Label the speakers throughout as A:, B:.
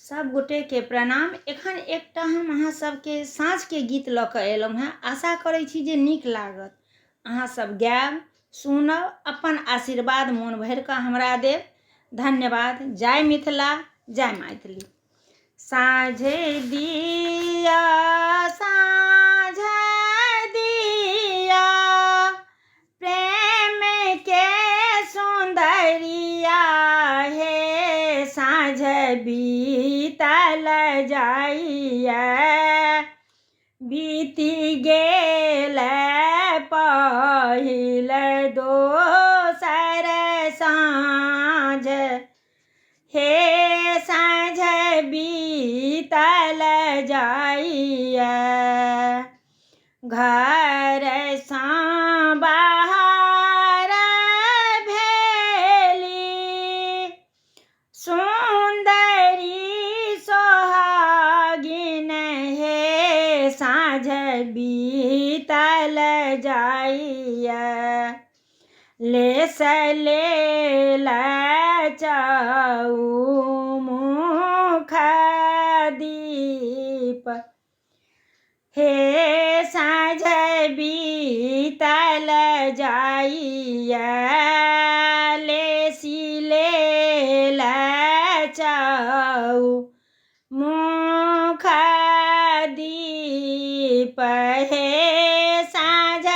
A: सब गोटे के प्रणाम। एखन एकटा हम अहाँ सबके साँझ के गीत लऽ कऽ एलहुँ हैं। आशा करै छी जे नीक लागत। अहाँ सब गायब, सुनब, अपन आशीर्वाद मोन भरि कऽ हमरा देब। धन्यवाद। जय मिथिला, जय मैथिली। साँझे दिया साँझे दिया प्रेम के सुंदरिया हे साँझ बीतल जाइए बीती गेल पहिल दोसर साँझ हे साँझ बीतल जाइए घर सँ बाहर भेली सुंदरी सोहागिन हे साँझ बीतल जाइए लेस लेल चौमुख दीप हे साँझ बीतल जाइए लेसी लेल चौमुख दीप हे साँझ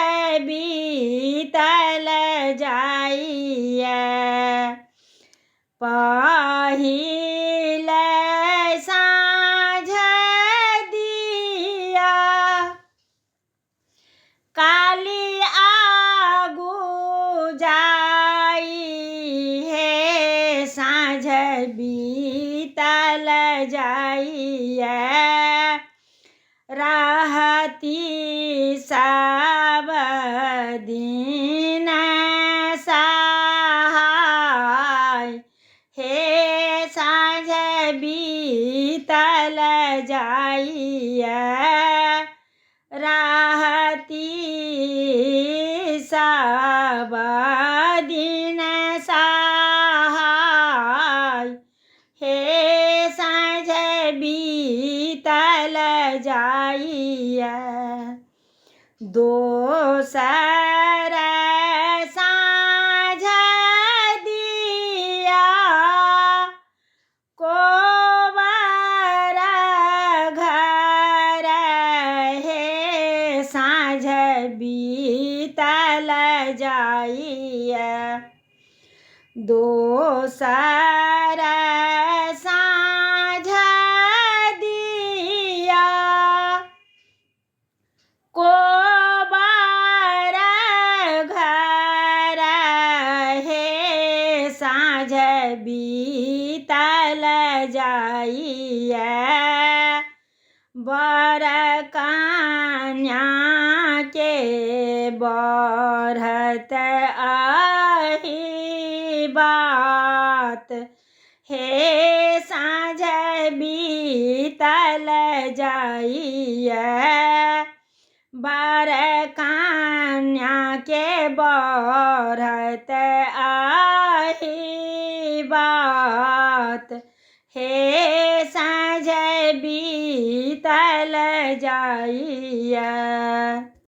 A: बीतल जाइए पहिल साँझ दिया काली आगू जाई हे साँझ बीतल जाइए रहती सब दिन सहाय हे साँझ बीतल जाइए रहती सब दिन सहाय हे साँझ बीतल जाइए दोसर साँझ दिया कोबर घर हे साँझ बीतल जाइए दोसर साँझ दिया कोबर घर हे साँझ बीतल जाइए बर कन्या के बढ़त आही बात हे साँझ बीतल जाइए बर कन्या के बढ़त आही बात हे साँझ बीतल जाइए।